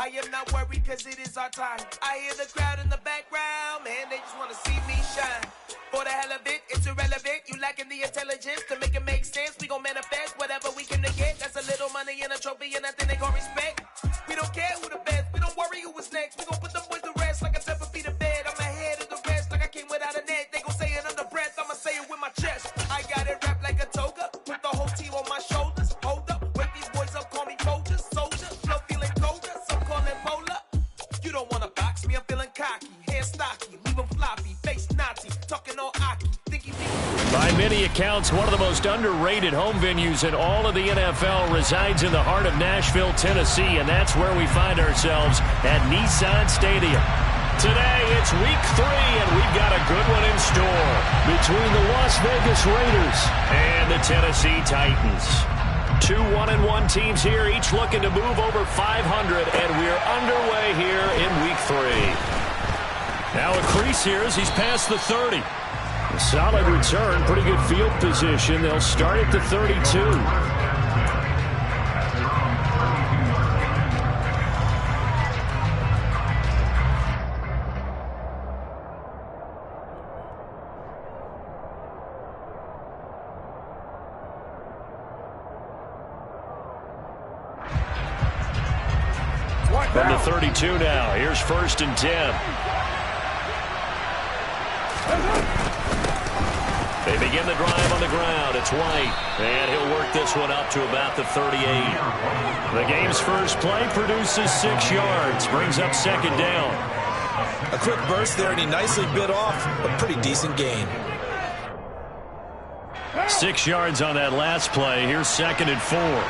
I am not worried cause it is our time. I hear the crowd in the background, man, they just want to see me shine. For the hell of it, it's irrelevant. You lacking the intelligence to make it make sense. We gon' manifest whatever we can to get. That's a little money and a trophy and nothing they call respect. We don't care who the best, we don't worry who was next. We gon' put them boys to rest like a 7 feet of bed. I'm ahead of the rest like I came without a net. They gon' say it under breath, I'ma say it with my chest. I got it wrapped like a toga, put the whole team on my shoulders. Hold up, wake these boys up, call me soldiers, flow feeling colder, some call it polar. You don't wanna box me, I'm feeling cocky, hair stocky, leave 'em floppy, face naughty, talking all aki, think he By many accounts, one of the most underrated home venues in all of the NFL resides in the heart of Nashville, Tennessee, and that's where we find ourselves at Nissan Stadium. Today, it's week 3, and we've got a good one in store between the Las Vegas Raiders and the Tennessee Titans. 2 1-1 teams here, each looking to move over 500, and we're underway here in week 3. Now a crease here as he's past the 30. A solid return, pretty good field position. They'll start at the 32. From the 32 now, here's 1st and 10. They begin the drive on the ground. It's White, and he'll work this one up to about the 38. The game's first play produces 6 yards, brings up 2nd down. A quick burst there, and he nicely bit off a pretty decent gain. 6 yards on that last play. Here's 2nd and 4.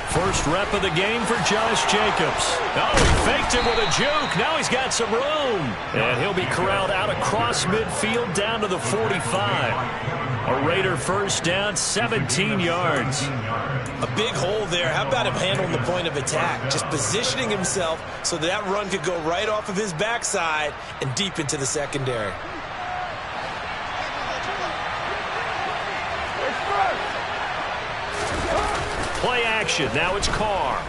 First rep of the game for Josh Jacobs. Oh, he faked it with a juke. Now he's got some room. And he'll be corralled out across midfield down to the 45. A Raider first down, 17 yards. A big hole there. How about him handling the point of attack? Just positioning himself so that run could go right off of his backside and deep into the secondary. Play action. Now it's Carr.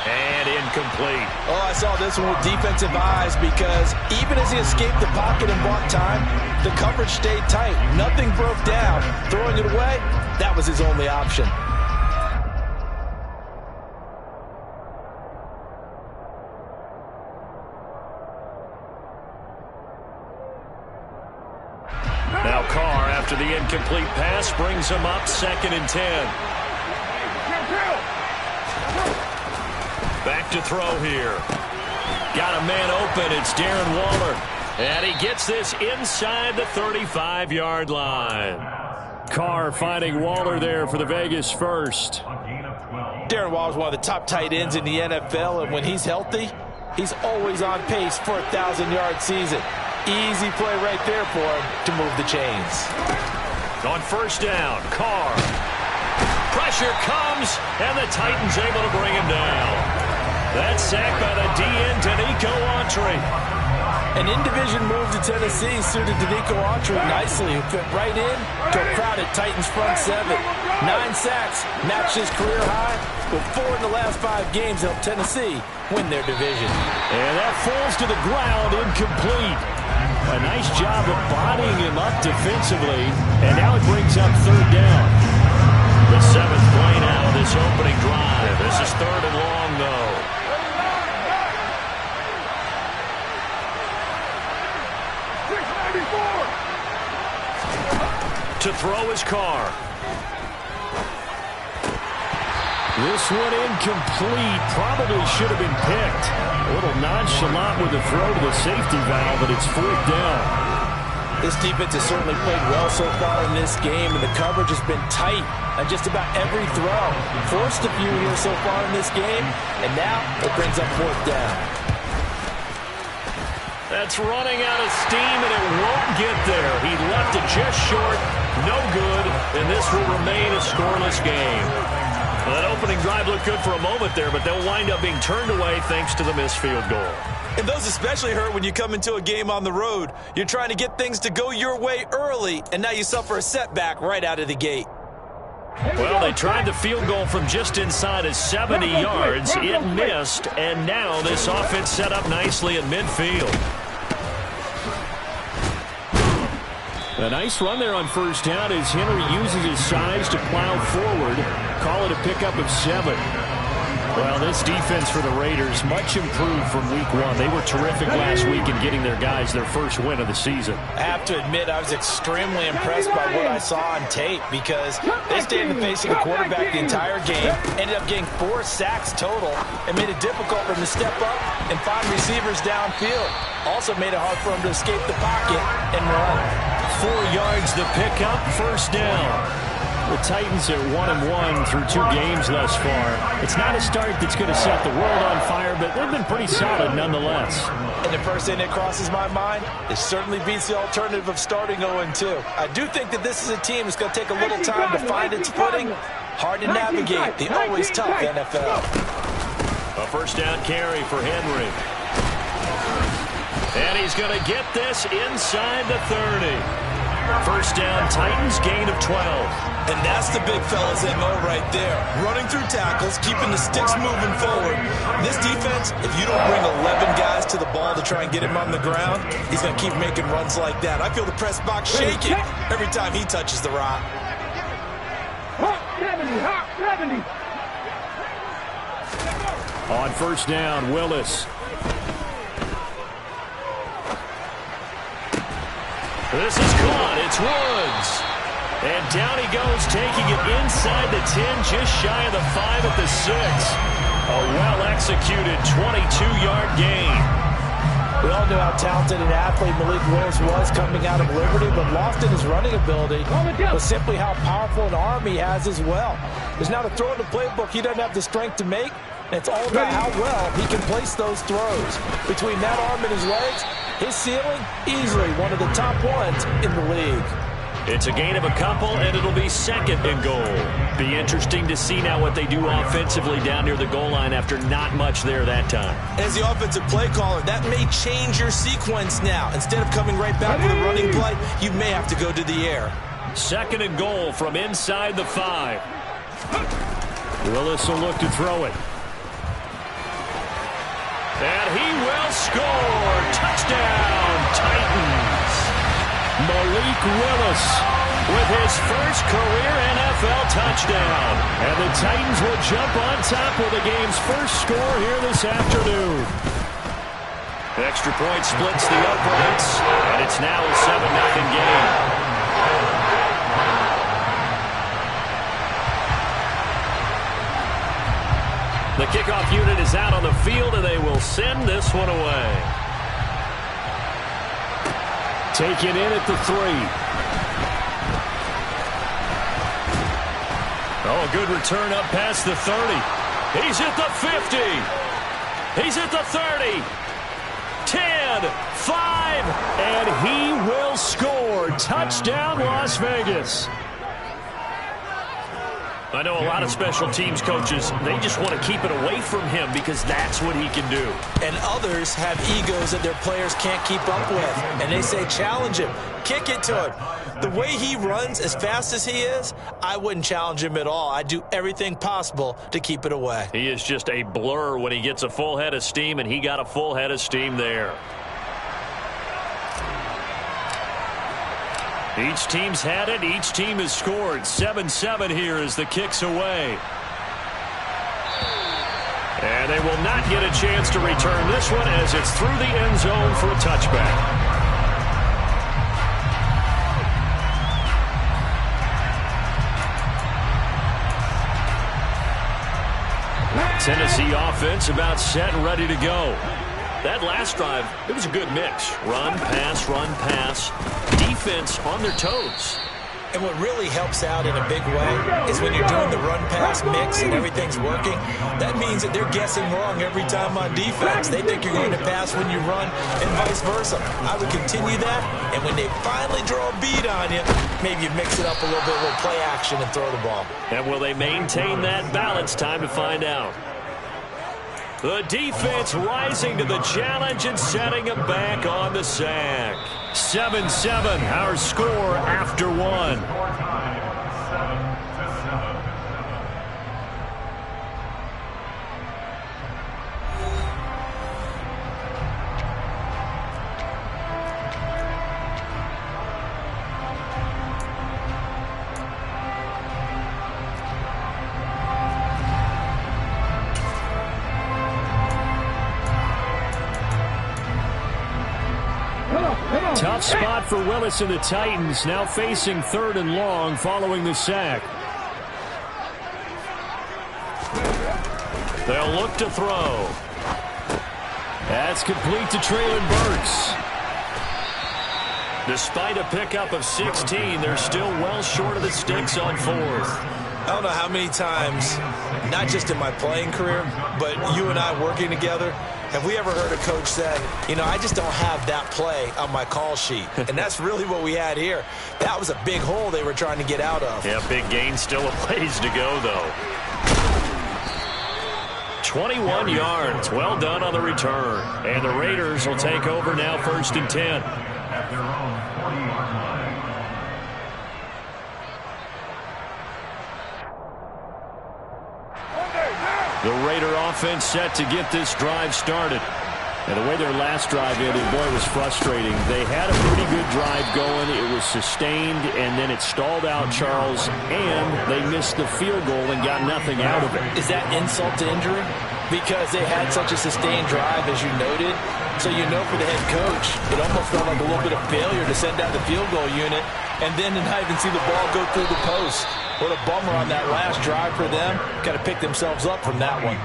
And incomplete. Oh, I saw this one with defensive eyes because even as he escaped the pocket and bought time, the coverage stayed tight. Nothing broke down. Throwing it away, that was his only option. Now Carr, after the incomplete pass, brings him up 2nd and 10. Back to throw here. Got a man open. It's Darren Waller. And he gets this inside the 35-yard line. Carr finding Waller there for the Vegas first. Darren Waller's one of the top tight ends in the NFL, and when he's healthy, he's always on pace for a 1,000-yard season. Easy play right there for him to move the chains. On first down, Carr. Pressure comes, and the Titans able to bring him down. That's sacked by the DN, Danico Autry. An in-division move to Tennessee suited Danico Autry nicely, who fit right in to a crowded Titans front 7. 9 sacks, matched his career high, with 4 in the last 5 games helped Tennessee win their division. And that falls to the ground, incomplete. A nice job of bodying him up defensively, and now it brings up 3rd down. The 7th play now, this opening drive. This is 3rd and long, though. To throw his Carr. This one incomplete. Probably should have been picked. A little nonchalant with the throw to the safety valve, but it's 4th down. This defense has certainly played well so far in this game, and the coverage has been tight on just about every throw. Forced a few here so far in this game, and now it brings up 4th down. That's running out of steam, and it won't get there. He left it just short. No good, and this will remain a scoreless game. Well, that opening drive looked good for a moment there, but they'll wind up being turned away thanks to the missed field goal. And those especially hurt when you come into a game on the road. You're trying to get things to go your way early, and now you suffer a setback right out of the gate. Well, they tried the field goal from just inside of 70 yards. It missed, and now this offense set up nicely in midfield. A nice run there on first down as Henry uses his size to plow forward. Call it a pickup of 7. Well, this defense for the Raiders, much improved from week 1. They were terrific last week in getting their guys their first win of the season. I have to admit, I was extremely impressed by what I saw on tape because they stayed in the face of the quarterback the entire game, ended up getting 4 sacks total, and made it difficult for them to step up and find receivers downfield. Also made it hard for them to escape the pocket and run. 4 yards the pickup, first down. The Titans are 1-1 through 2 games thus far. It's not a start that's going to set the world on fire, but they've been pretty solid nonetheless. And the first thing that crosses my mind, it certainly beats the alternative of starting 0-2. I do think that this is a team that's going to take a little time to find its footing. Hard to navigate the always tough NFL. A first down carry for Henry. And he's going to get this inside the 30. First down, Titans, gain of 12. And that's the big fella's MO right there. Running through tackles, keeping the sticks moving forward. This defense, if you don't bring 11 guys to the ball to try and get him on the ground, he's going to keep making runs like that. I feel the press box shaking every time he touches the rock. On first down, Willis. This is caught. It's Woods. And down he goes, taking it inside the 10, just shy of the 5 at the 6. A well-executed 22-yard gain. We all knew how talented an athlete Malik Willis was coming out of Liberty, but lost in his running ability was simply how powerful an arm he has as well. There's not a throw in the playbook he doesn't have the strength to make, and it's all about how well he can place those throws. Between that arm and his legs, his ceiling, easily one of the top ones in the league. It's a gain of a couple, and it'll be second and goal. Be interesting to see now what they do offensively down near the goal line after not much there that time. As the offensive play caller, that may change your sequence now. Instead of coming right back with a running play, you may have to go to the air. Second and goal from inside the 5. Willis will look to throw it. And he will score. Touchdown, Titans. Malik Willis with his first career NFL touchdown. And the Titans will jump on top with the game's first score here this afternoon. Extra point splits the uprights, and it's now a 7-0 game. The kickoff unit is out on the field, and they will send this one away. Taken in at the 3. Oh, a good return up past the 30. He's at the 50. He's at the 30. 10, 5, and he will score. Touchdown, Las Vegas. I know a lot of special teams coaches, they just want to keep it away from him because that's what he can do. And others have egos that their players can't keep up with. And they say, challenge him, kick it to him. The way he runs as fast as he is, I wouldn't challenge him at all. I'd do everything possible to keep it away. He is just a blur when he gets a full head of steam, and he got a full head of steam there. Each team's had it. Each team has scored. 7-7 here as the kick's away. And they will not get a chance to return this one as it's through the end zone for a touchback. Tennessee offense about set and ready to go. That last drive, it was a good mix. Run, pass, defense on their toes. And what really helps out in a big way is when you're doing the run-pass mix and everything's working, that means that they're guessing wrong every time on defense. They think you're going to pass when you run and vice versa. I would continue that, and when they finally draw a bead on you, maybe you mix it up a little bit with play action and throw the ball. And will they maintain that balance? Time to find out. The defense rising to the challenge and setting him back on the sack. 7-7, our score after one. Tough spot for Willis and the Titans, now facing 3rd and long following the sack. They'll look to throw. That's complete to Treylon Burks. Despite a pickup of 16, they're still well short of the sticks on 4th. I don't know how many times, not just in my playing career, but you and I working together, have we ever heard a coach say, you know, I just don't have that play on my call sheet. And that's really what we had here. That was a big hole they were trying to get out of. Yeah, big gain, still a ways to go, though. 21 yards. Well done on the return. And the Raiders will take over now, 1st and 10. At their own 40-yard line. The Raider offense set to get this drive started. And the way their last drive ended, boy, it was frustrating. They had a pretty good drive going. It was sustained, and then it stalled out, Charles, and they missed the field goal and got nothing out of it. Is that insult to injury? Because they had such a sustained drive, as you noted. So you know for the head coach, it almost felt like a little bit of failure to send out the field goal unit and then to not even see the ball go through the post. What a bummer on that last drive for them. Got to pick themselves up from that one.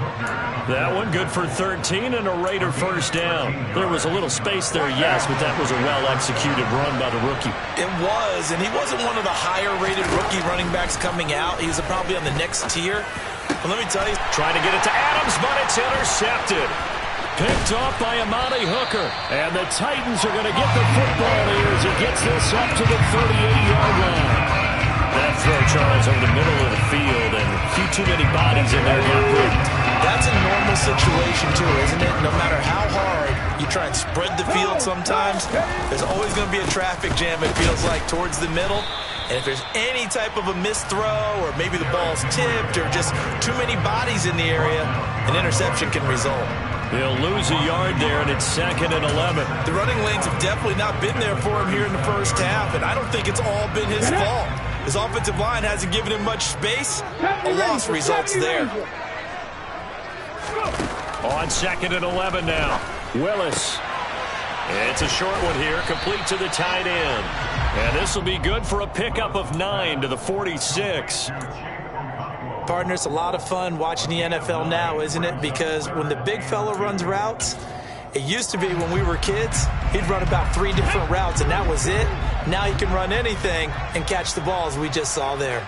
That one good for 13 and a Raider 1st down. There was a little space there, yes, but that was a well-executed run by the rookie. It was, and he wasn't one of the higher-rated rookie running backs coming out. He was probably on the next tier. But let me tell you. Trying to get it to Adams, but it's intercepted. Picked off by Amani Hooker. And the Titans are going to get the football here as he gets this up to the 38-yard line. That throw, Charles, over the middle of the field, and a few too many bodies in there got picked. That's a normal situation, too, isn't it? No matter how hard you try and spread the field sometimes, there's always going to be a traffic jam, it feels like, towards the middle. And if there's any type of a missed throw or maybe the ball's tipped or just too many bodies in the area, an interception can result. They'll lose a yard there, and it's 2nd and 11. The running lanes have definitely not been there for him here in the first half, and I don't think it's all been his fault. His offensive line hasn't given him much space. A loss results there. On 2nd and 11 now. Willis. It's a short one here, complete to the tight end. And this will be good for a pickup of 9 to the 46. Partner, it's a lot of fun watching the NFL now, isn't it? Because when the big fella runs routes, it used to be when we were kids, he'd run about 3 different routes, and that was it. Now he can run anything and catch the balls we just saw there.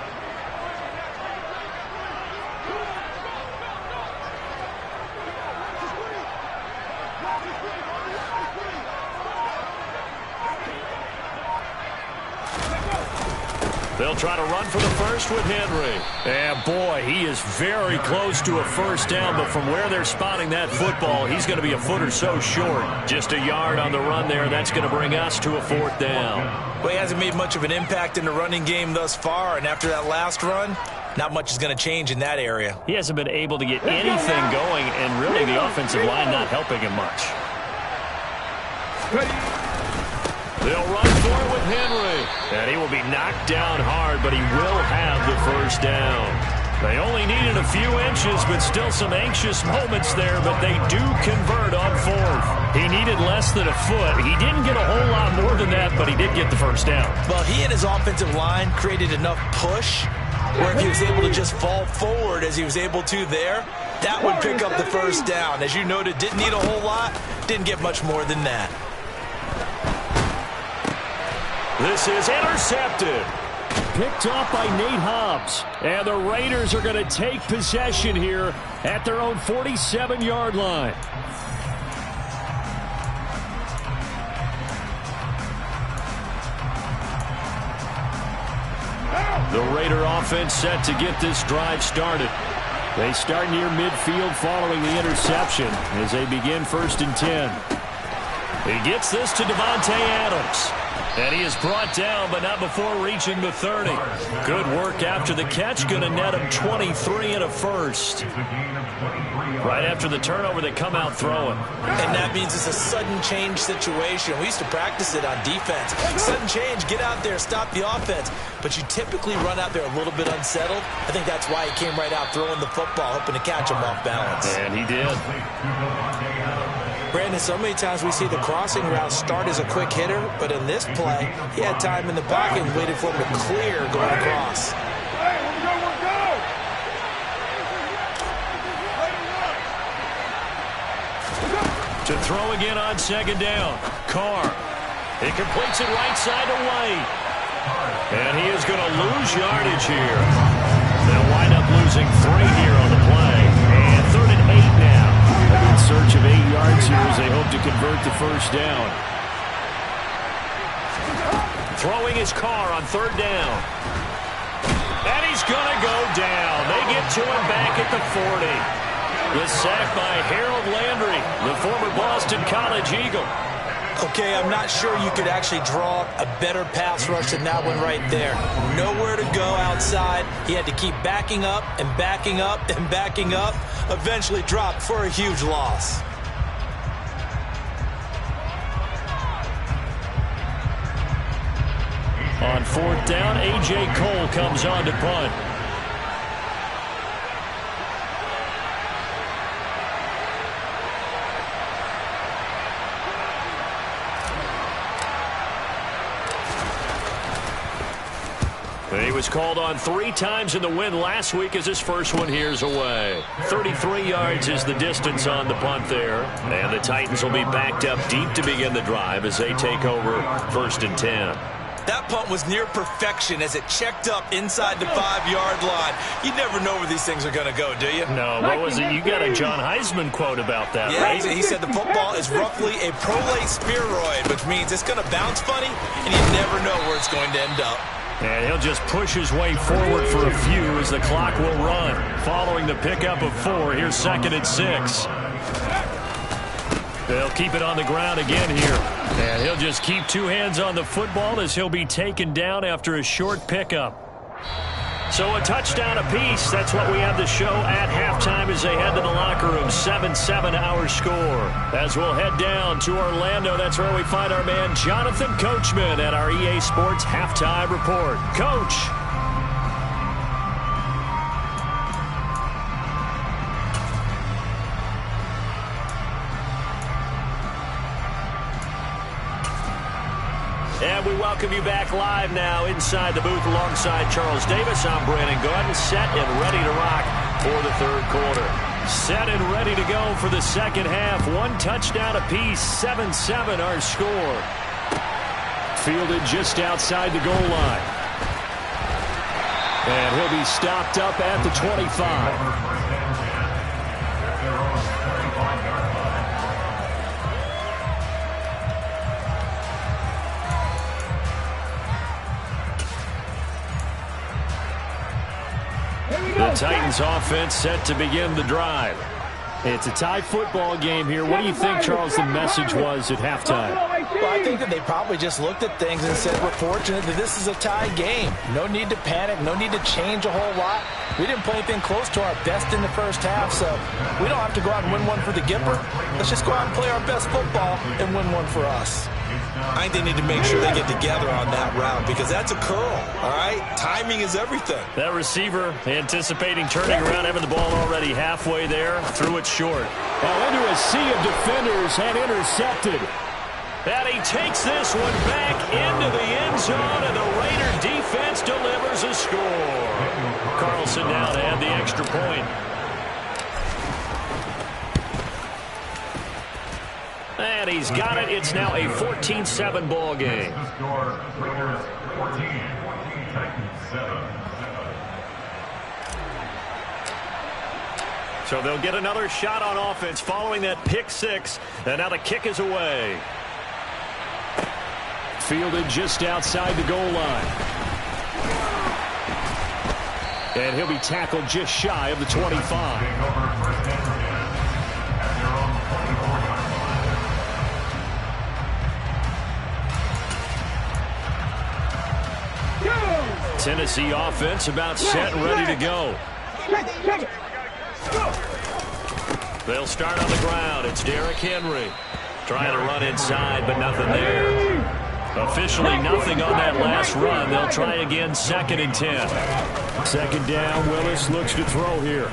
They'll try to run for the first with Henry. And boy, he is very close to a 1st down, but from where they're spotting that football, he's going to be a foot or so short. Just a yard on the run there, and that's going to bring us to a 4th down. Well, he hasn't made much of an impact in the running game thus far, and after that last run, not much is going to change in that area. He hasn't been able to get anything going, and really the offensive line not helping him much. They'll run for it with Henry. And he will be knocked down hard, but he will have the 1st down. They only needed a few inches, but still some anxious moments there, but they do convert on 4th. He needed less than a foot. He didn't get a whole lot more than that, but he did get the 1st down. Well, he and his offensive line created enough push where if he was able to just fall forward as he was able to there, that would pick up the 1st down. As you noted, didn't need a whole lot, didn't get much more than that. This is intercepted. Picked off by Nate Hobbs. And the Raiders are going to take possession here at their own 47-yard line. The Raider offense set to get this drive started. They start near midfield following the interception as they begin 1st and 10. He gets this to Devontae Adams. And he is brought down, but not before reaching the 30. Good work after the catch. Going to net him 23 and a first. Right after the turnover, they come out throwing. And that means it's a sudden change situation. We used to practice it on defense. Sudden change, get out there, stop the offense. But you typically run out there a little bit unsettled. I think that's why he came right out throwing the football, hoping to catch him off balance. And he did. Brandon, so many times we see the crossing route start as a quick hitter, but in this play, he had time in the pocket and waited for him to clear going across. To throw again on 2nd down. Carr. He completes it right side to White. And he is going to lose yardage here. They'll wind up losing 3 here on the play. And 3rd and 8 now. In search of 8 yards here as they hope to convert the 1st down. Throwing his Carr on 3rd down. And he's going to go down. They get to him back at the 40. The sack by Harold Landry, the former Boston College Eagle. Okay, I'm not sure you could actually draw a better pass rush than that one right there. Nowhere to go outside. He had to keep backing up and backing up and backing up. Eventually dropped for a huge loss. On 4th down, A.J. Cole comes on to punt. He was called on 3 times in the win last week as his first one here's away. 33 yards is the distance on the punt there. And the Titans will be backed up deep to begin the drive as they take over 1st and 10. That punt was near perfection as it checked up inside the 5-yard line. You never know where these things are going to go, do you? No, what was it? You got a John Heisman quote about that, yeah, right? He said the football is roughly a prolate spheroid, which means it's going to bounce funny, and you never know where it's going to end up. And he'll just push his way forward for a few as the clock will run. Following the pickup of 4, here's 2nd and 6. They'll keep it on the ground again here. And he'll just keep 2 hands on the football as he'll be taken down after a short pickup. So a touchdown apiece. That's what we have to show at halftime as they head to the locker room. 7-7 our score. As we'll head down to Orlando, that's where we find our man Jonathan Coachman at our EA Sports Halftime Report. Coach. And we welcome you back live now inside the booth alongside Charles Davis. I'm Brandon Gordon, set and ready to rock for the 3rd quarter. Set and ready to go for the 2nd half. 1 touchdown apiece, 7-7 our score. Fielded just outside the goal line. And he'll be stopped up at the 25. The Titans offense set to begin the drive. It's a tie football game here. What do you think, Charles, the message was at halftime? Well, I think that they probably just looked at things and said, we're fortunate that this is a tie game. No need to panic, no need to change a whole lot. We didn't play anything close to our best in the 1st half, so we don't have to go out and win one for the Gipper. Let's just go out and play our best football and win one for us. I think they need to make sure they get together on that route because that's a curl, all right? Timing is everything. That receiver anticipating turning around, having the ball already halfway there, threw it short. Well, into a sea of defenders and intercepted. And he takes this one back into the end zone, and the Raider defense delivers a score. Carlson now to add the extra point. And he's got it. It's now a 14-7 ball game. So they'll get another shot on offense following that pick 6. And now the kick is away. Fielded just outside the goal line. And he'll be tackled just shy of the 25. Tennessee offense about set and ready to go. They'll start on the ground. It's Derrick Henry trying to run inside, but nothing there. Officially nothing on that last run. They'll try again, 2nd and 10. 2nd down, Willis looks to throw here.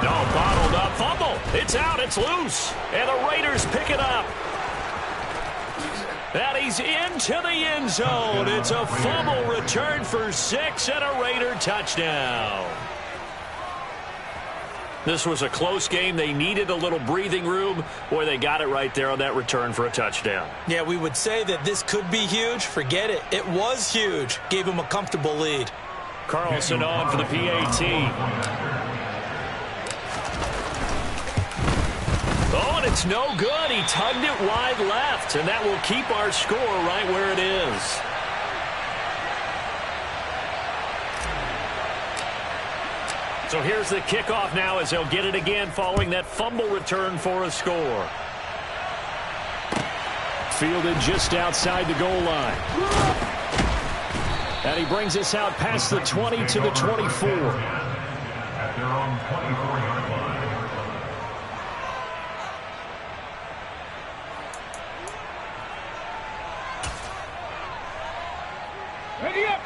No, bottled up, fumble. It's out, it's loose. And the Raiders pick it up. And he's into the end zone. It's a fumble return for 6 and a Raider touchdown. This was a close game. They needed a little breathing room. Boy, they got it right there on that return for a touchdown. Yeah, we would say that this could be huge. Forget it. It was huge. Gave him a comfortable lead. Carlson on for the PAT. Oh, and it's no good. He tugged it wide left, and that will keep our score right where it is. So here's the kickoff now as they'll get it again following that fumble return for a score. Fielded just outside the goal line. And he brings us out past the 20 to the 24. At their own 24-yard line.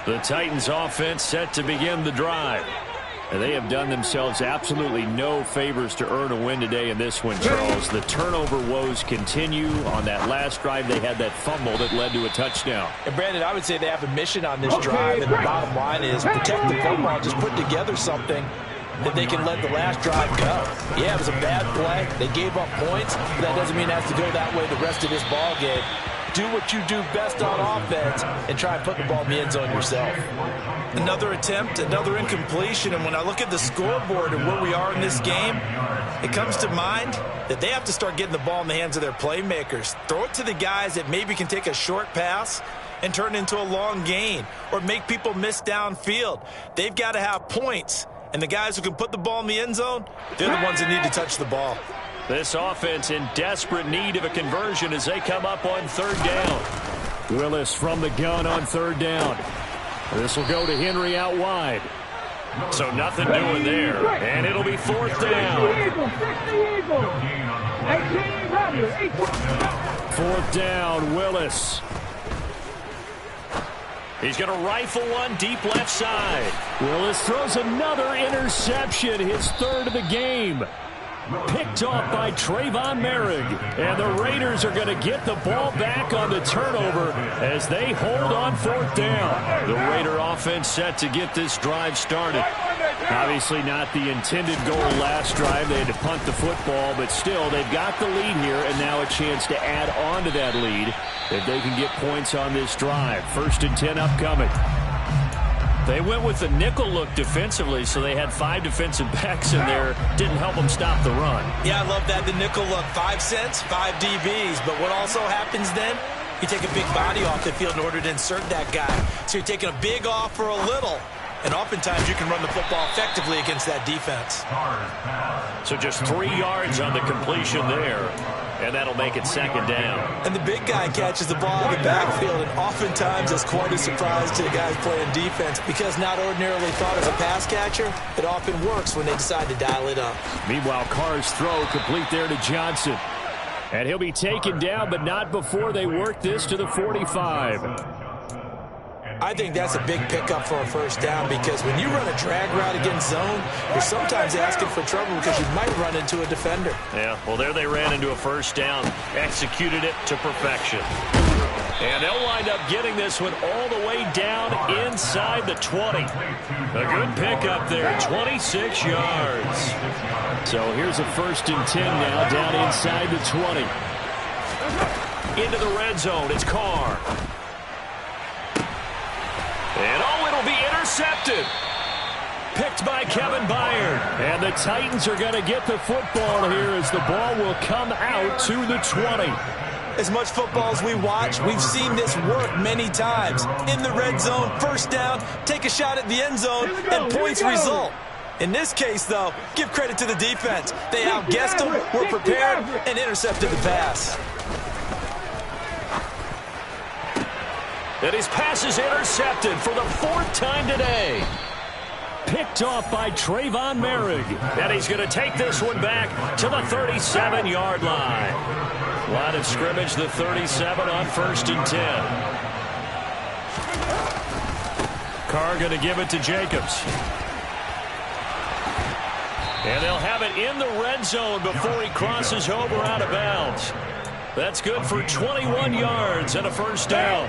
The Titans offense set to begin the drive. And they have done themselves absolutely no favors to earn a win today in this one, Charles. The turnover woes continue. On that last drive, they had that fumble that led to a touchdown. And, Brandon, I would say they have a mission on this drive, and the bottom line is protect the football. Just put together something that they can let the last drive go. Yeah, it was a bad play. They gave up points, but that doesn't mean it has to go that way the rest of this ball game. Do what you do best on offense and try and put the ball in the end zone yourself. Another attempt, another incompletion, and when I look at the scoreboard and where we are in this game, it comes to mind that they have to start getting the ball in the hands of their playmakers. Throw it to the guys that maybe can take a short pass and turn it into a long gain or make people miss downfield. They've got to have points, and the guys who can put the ball in the end zone, they're the ones that need to touch the ball. This offense in desperate need of a conversion as they come up on 3rd down. Willis from the gun on 3rd down. This will go to Henry out wide. So nothing doing there. And it'll be 4th down. 4th down, Willis. He's going to rifle one deep left side. Willis throws another interception, his 3rd of the game. Picked off by Trayvon Merrick. And the Raiders are going to get the ball back on the turnover as they hold on 4th down. The Raider offense set to get this drive started. Obviously not the intended goal last drive. They had to punt the football, but still they've got the lead here and now a chance to add on to that lead if they can get points on this drive. 1st and 10 upcoming. They went with the nickel look defensively, so they had 5 defensive backs in there. Didn't help them stop the run. Yeah, I love that, the nickel look. 5 cents, 5 DBs. But what also happens then, you take a big body off the field in order to insert that guy. So you're taking a big off for a little. And oftentimes you can run the football effectively against that defense. So just 3 yards on the completion there. And that'll make it 2nd down. And the big guy catches the ball in the backfield, and oftentimes it's quite a surprise to the guys playing defense because not ordinarily thought as a pass catcher, it often works when they decide to dial it up. Meanwhile, Carr's throw complete there to Johnson. And he'll be taken down, but not before they work this to the 45. I think that's a big pickup for a 1st down because when you run a drag route against zone, you're sometimes asking for trouble because you might run into a defender. Yeah, well, there they ran into a 1st down, executed it to perfection. And they'll wind up getting this one all the way down inside the 20. A good pickup there, 26 yards. So here's a 1st and 10 now down inside the 20. Into the red zone, it's Carr. And it'll be intercepted. Picked by Kevin Byard. And the Titans are going to get the football here as the ball will come out to the 20. As much football as we watch, we've seen this work many times. In the red zone, first down, take a shot at the end zone, and points result. In this case, though, give credit to the defense. They outguessed them, were prepared, and intercepted the pass. And his pass is intercepted for the 4th time today. Picked off by Trayvon Merrick. And he's going to take this one back to the 37-yard line. Line of scrimmage, the 37 on 1st and 10. Carr going to give it to Jacobs. And they'll have it in the red zone before he crosses over out of bounds. That's good for 21 yards and a first down.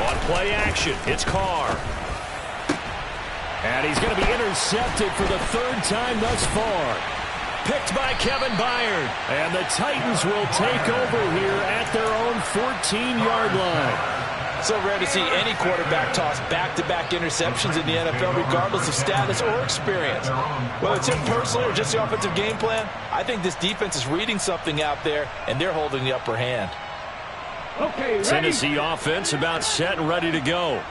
On play action, it's Carr. And he's going to be intercepted for the 3rd time thus far. Picked by Kevin Byard. And the Titans will take over here at their own 14-yard line. So rare to see any quarterback toss back-to-back interceptions in the NFL, regardless of status or experience. Whether it's him personally or just the offensive game plan, I think this defense is reading something out there, and they're holding the upper hand. Okay, Tennessee offense about set and ready to go.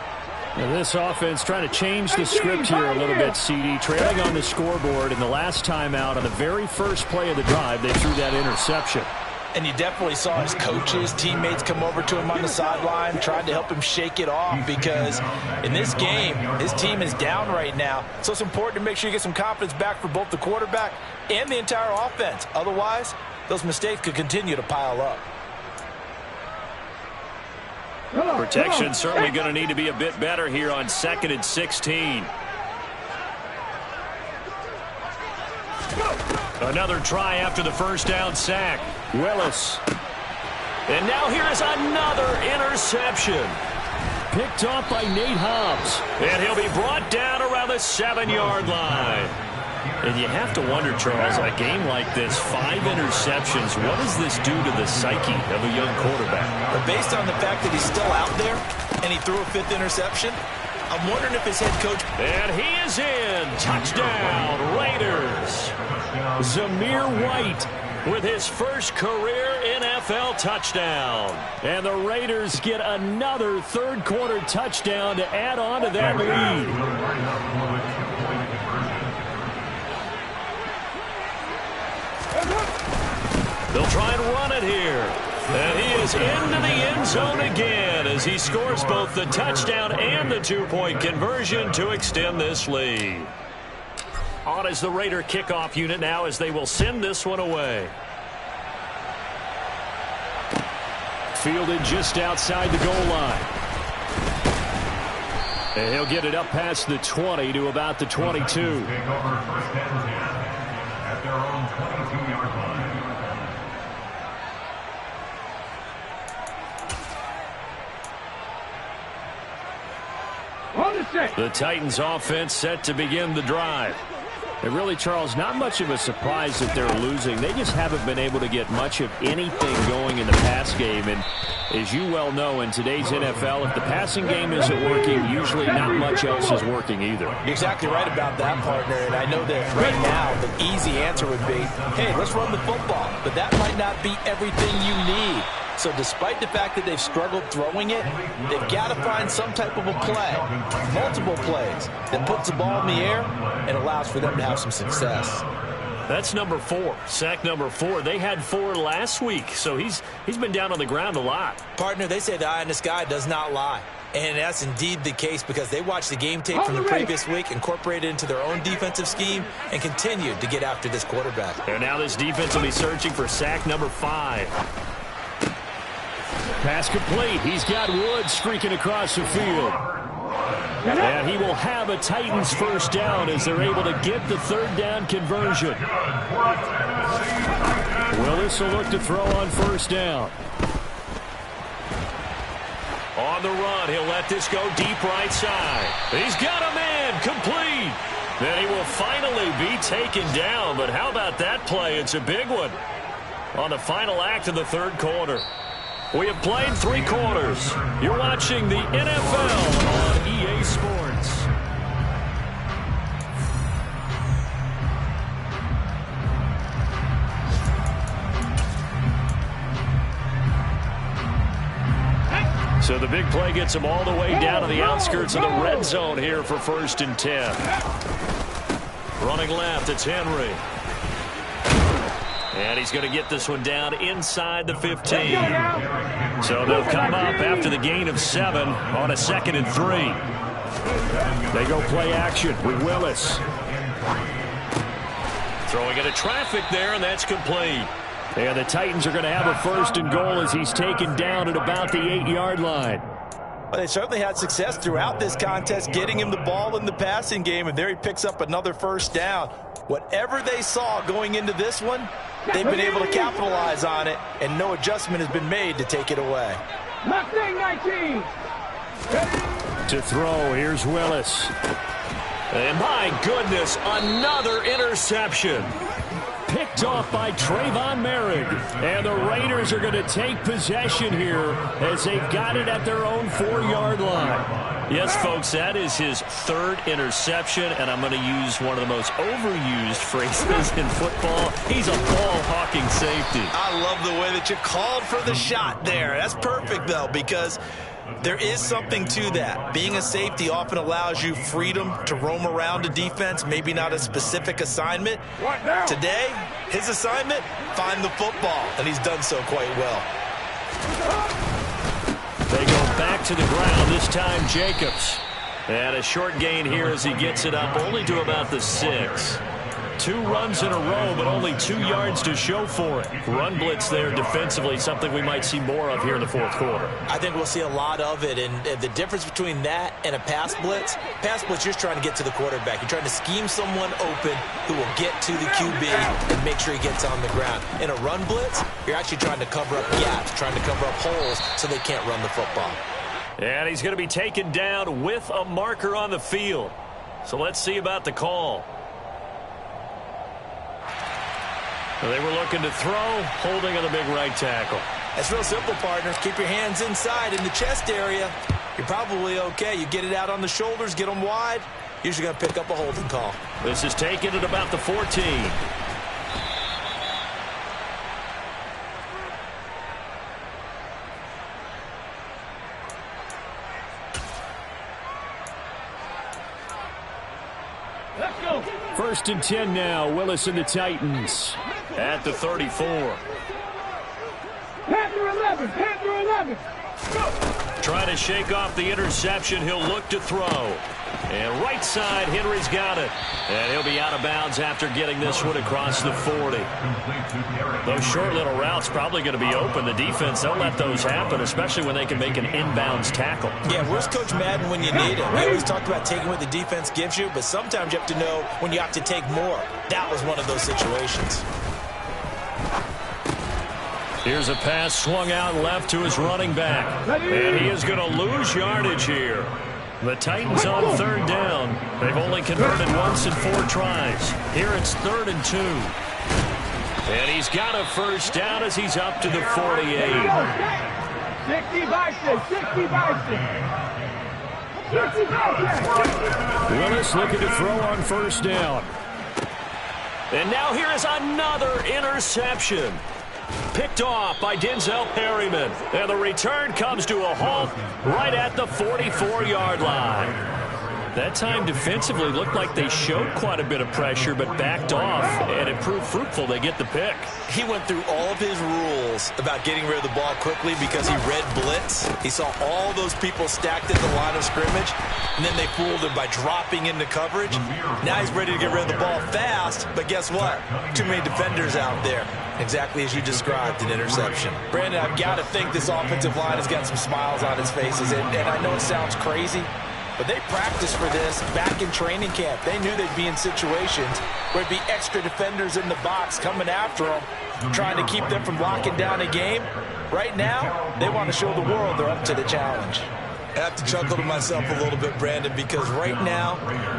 Now this offense trying to change the script here a little bit, CD. Trailing on the scoreboard in the last timeout on the very first play of the drive, they threw that interception. And you definitely saw his coaches, teammates come over to him on the sideline, tried to help him shake it off because in this game, his team is down right now. So it's important to make sure you get some confidence back for both the quarterback and the entire offense. Otherwise, those mistakes could continue to pile up. Protection certainly going to need to be a bit better here on 2nd and 16. Another try after the first down sack. Willis. And now here is another interception. Picked off by Nate Hobbs. And he'll be brought down around the 7-yard line. And you have to wonder, Charles, a game like this, 5 interceptions, what does this do to the psyche of a young quarterback? But based on the fact that he's still out there and he threw a 5th interception, I'm wondering if his head coach... And he is in. Touchdown, Raiders. Zamir White with his first career NFL touchdown. And the Raiders get another 3rd quarter touchdown to add on to that lead. They'll try and run it here. And he is into the end zone again as he scores both the touchdown and the 2-point conversion to extend this lead. On as the Raider kickoff unit now as they will send this one away. Fielded just outside the goal line. And he'll get it up past the 20 to about the 22. Take over 1st and 10 at their own 22-yard line. The Titans offense set to begin the drive. And really, Charles, not much of a surprise that they're losing. They just haven't been able to get much of anything going in the pass game. And as you well know, in today's NFL, if the passing game isn't working, usually not much else is working either. You're exactly right about that, partner. And I know that right now the easy answer would be, hey, let's run the football. But that might not be everything you need. So despite the fact that they've struggled throwing it, they've got to find some type of a play, multiple plays, that puts the ball in the air and allows for them to have some success. That's number 4, sack number 4. They had 4 last week, so he's been down on the ground a lot. Partner, they say the eye in the sky does not lie. And that's indeed the case because they watched the game tape from the previous week, incorporated it into their own defensive scheme, and continued to get after this quarterback. And now this defense will be searching for sack number 5. Pass complete. He's got Woods streaking across the field. And he will have a Titans first down as they're able to get the 3rd down conversion. Willis will look to throw on first down. On the run, he'll let this go deep right side. He's got a man complete. Then he will finally be taken down. But how about that play? It's a big one on the final act of the 3rd quarter. We have played 3 quarters. You're watching the NFL on EA Sports. So the big play gets him all the way down to the outskirts of the red zone here for 1st and 10. Running left, it's Henry. And he's going to get this one down inside the 15. So they'll come up after the gain of 7 on a 2nd and 3. They go play action with Willis. Throwing into traffic there, and that's complete. And the Titans are going to have a 1st and goal as he's taken down at about the 8-yard line. Well, they certainly had success throughout this contest getting him the ball in the passing game, and there he picks up another 1st down. Whatever they saw going into this one, they've been able to capitalize on it, and no adjustment has been made to take it away. Mustang 19. To throw, here's Willis. And my goodness, another interception. Picked off by Trayvon Merrick. And the Raiders are going to take possession here as they've got it at their own 4-yard line. Yes, folks, that is his 3rd interception, and I'm going to use one of the most overused phrases in football. He's a ball-hawking safety. I love the way that you called for the shot there. That's perfect, though, because there is something to that. Being a safety often allows you freedom to roam around a defense, maybe not a specific assignment. Today, his assignment, find the football, and he's done so quite well. They go back to the ground, this time Jacobs. And a short gain here as he gets it up only to about the 6. 2 runs in a row, but only 2 yards to show for it. Run blitz there defensively, something we might see more of here in the 4th quarter. I think we'll see a lot of it, and the difference between that and a pass blitz, you're trying to get to the quarterback. You're trying to scheme someone open who will get to the QB and make sure he gets on the ground. In a run blitz, you're actually trying to cover up gaps, trying to cover up holes so they can't run the football. And he's going to be taken down with a marker on the field. So let's see about the call. They were looking to throw, holding on the big right tackle. That's real simple, partners. Keep your hands inside in the chest area. You're probably okay. You get it out on the shoulders, get them wide. Usually going to pick up a holding call. This is taken at about the 14. Let's go. 1st and 10 now. Willis and the Titans at the 34. Panther 11. Panther 11. Go. Trying to shake off the interception. He'll look to throw. And right side, Henry's got it. And he'll be out of bounds after getting this one across the 40. Those short little routes probably going to be open. The defense, they'll let those happen, especially when they can make an inbounds tackle. Yeah, where's Coach Madden when you need it? We always talk about taking what the defense gives you, but sometimes you have to know when you have to take more. That was one of those situations. Here's a pass swung out left to his running back. And he is going to lose yardage here. The Titans on 3rd down. They've only converted once in 4 tries. Here it's 3rd and 2. And he's got a 1st down as he's up to the 48. 60 by 6. 60 by 6. 60 by 6. Willis looking to throw on 1st down. And now here is another interception. Picked off by Denzel Perryman. And the return comes to a halt right at the 44-yard line. That time defensively looked like they showed quite a bit of pressure but backed off, and it proved fruitful. They get the pick. He went through all of his rules about getting rid of the ball quickly because he read blitz. He saw all those people stacked at the line of scrimmage, and then they fooled him by dropping into coverage. Now he's ready to get rid of the ball fast, but guess what? Too many defenders out there. Exactly as you described, an interception. Brandon, I've got to think this offensive line has got some smiles on its faces, and I know it sounds crazy, but they practiced for this back in training camp. They knew they'd be in situations where it'd be extra defenders in the box coming after them, trying to keep them from locking down a game. Right now, they want to show the world they're up to the challenge. I have to chuckle to myself a little bit, Brandon, because right now,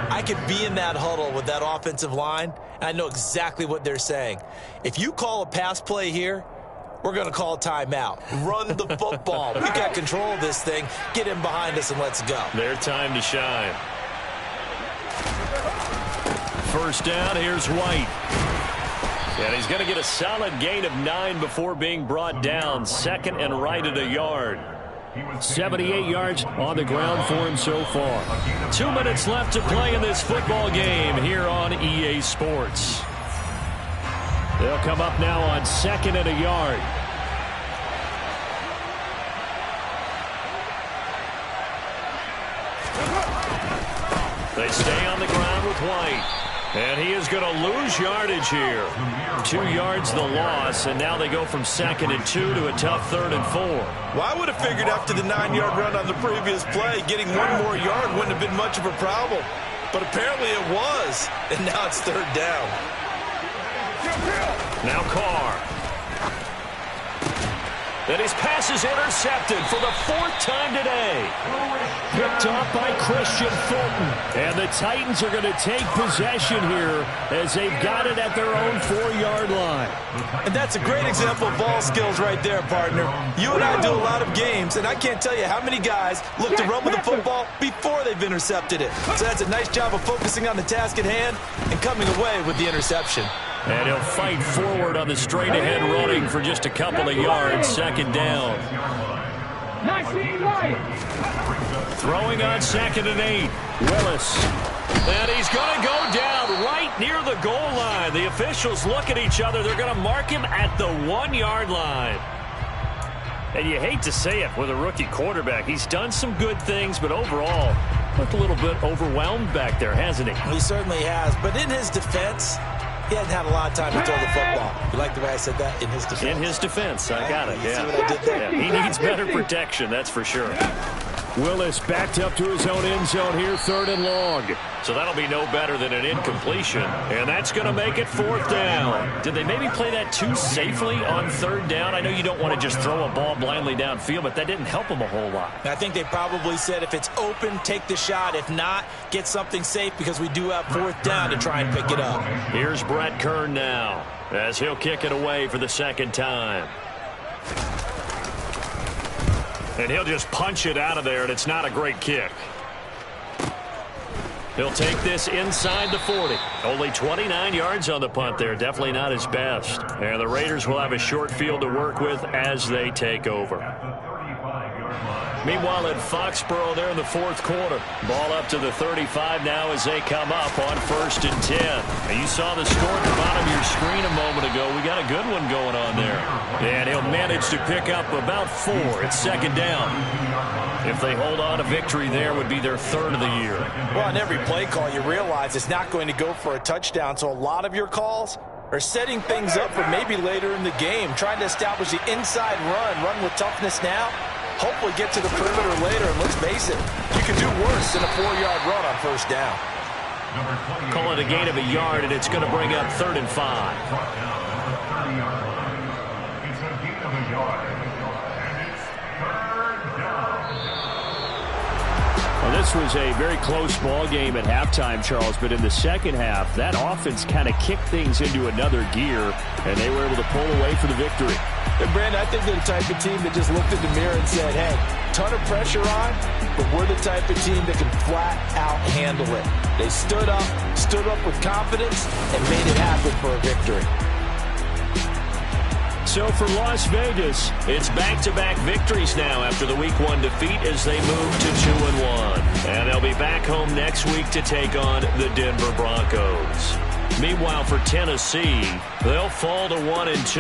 I could be in that huddle with that offensive line, and I know exactly what they're saying. If you call a pass play here, we're going to call a timeout. Run the football. We got control of this thing. Get in behind us and let's go. Their time to shine. 1st down, here's White. And he's going to get a solid gain of 9 before being brought down. 2nd and right at a yard. 78 yards on the ground for him so far. 2 minutes left to play in this football game here on EA Sports. They'll come up now on 2nd and a yard. They stay on the ground with White. And he is going to lose yardage here. 2 yards the loss, and now they go from 2nd and 2 to a tough 3rd and 4. Well, I would have figured after the 9-yard run on the previous play, getting 1 more yard wouldn't have been much of a problem. But apparently it was, and now it's 3rd down. Now Carr. And his pass is intercepted for the 4th time today. Picked off by Christian Fulton. And the Titans are going to take possession here as they've got it at their own 4-yard line. And that's a great example of ball skills right there, partner. You and I do a lot of games, and I can't tell you how many guys look to run with the football before they've intercepted it. So that's a nice job of focusing on the task at hand and coming away with the interception. And he'll fight forward on the straight-ahead running for just a couple of yards. 2nd down. Throwing on 2nd and 8. Willis. And he's going to go down right near the goal line. The officials look at each other. They're going to mark him at the 1-yard line. And you hate to say it with a rookie quarterback. He's done some good things, but overall, looked a little bit overwhelmed back there, hasn't he? He certainly has. But in his defense, he hadn't had a lot of time to throw the football. You like the way I said that? In his defense. In his defense. I got it, yeah. See what I did there? Yeah, he needs better protection, that's for sure. Willis backed up to his own end zone here, 3rd and long. So that'll be no better than an incompletion. And that's going to make it 4th down. Did they maybe play that too safely on 3rd down? I know you don't want to just throw a ball blindly downfield, but that didn't help them a whole lot. I think they probably said if it's open, take the shot. If not, get something safe because we do have 4th down to try and pick it up. Here's Brett Kern now as he'll kick it away for the 2nd time. And he'll just punch it out of there, and it's not a great kick. He'll take this inside the 40. Only 29 yards on the punt there. Definitely not his best. And the Raiders will have a short field to work with as they take over. Meanwhile, in Foxborough, they're in the 4th quarter. Ball up to the 35 now as they come up on 1st and 10. And you saw the score at the bottom of your screen a moment ago. We got a good one going on there. And he'll manage to pick up about 4. It's 2nd down. If they hold on, a victory there would be their 3rd of the year. Well, on every play call, you realize it's not going to go for a touchdown. So a lot of your calls are setting things up for maybe later in the game, trying to establish the inside run with toughness now. Hopefully get to the perimeter later, and let's face it, you can do worse than a 4-yard run on 1st down. Call it a gain of a yard, and it's going to bring up 3rd and 5. It's a gain of a yard, and it's 3rd down. Well, this was a very close ball game at halftime, Charles, but in the 2nd half, that offense kind of kicked things into another gear, and they were able to pull away for the victory. And Brandon, I think they're the type of team that just looked in the mirror and said, hey, ton of pressure on, but we're the type of team that can flat out handle it. They stood up with confidence, and made it happen for a victory. So for Las Vegas, it's back-to-back victories now after the Week 1 defeat as they move to 2-1. And they'll be back home next week to take on the Denver Broncos. Meanwhile, for Tennessee, they'll fall to 1-2.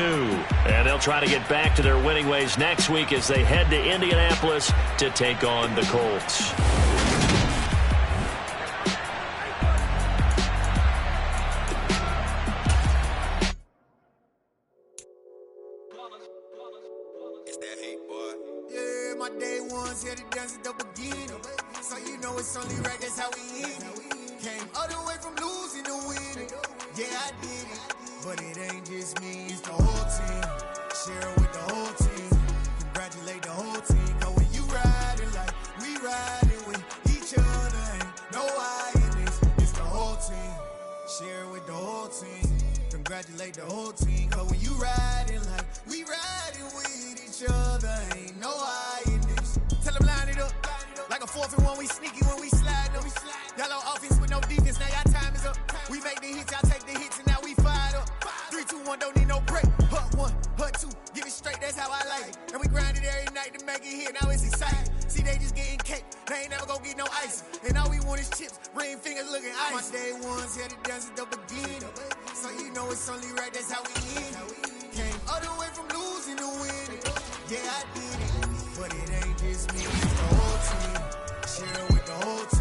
And they'll try to get back to their winning ways next week as they head to Indianapolis to take on the Colts. Day ones here to dance at the beginning. So you know it's only right, that's how we eat it. Came all the way from losing to winning. Yeah, I did it. But it ain't just me, it's the whole team. Share it with the whole team. Congratulate the whole team. Cause when you riding like we riding with each other, ain't no I in this. It's the whole team. Share it with the whole team. Congratulate the whole team. Cause when you riding like we riding with each other, ain't no I in this. Tell them line it up. Like a 4th and 1, we sneaky when we slide up. Y'all on offense with no defense, now y'all time is up. We make the hits, y'all take the hits, and now we fired up. 3, 2, 1, don't need no break. Hut 1, hut 2, give it straight, that's how I like it. And we grind it every night. night to make it here, now it's exciting. See, they just getting cake, they ain't never gonna get no ice. And all we want is chips, ring fingers looking ice. My day ones here to dance at the beginning. So you know it's only right, that's how we end. Came all the way from losing to winning. Yeah, I did it, but it ain't just me, it's the whole team. Share it with the whole team.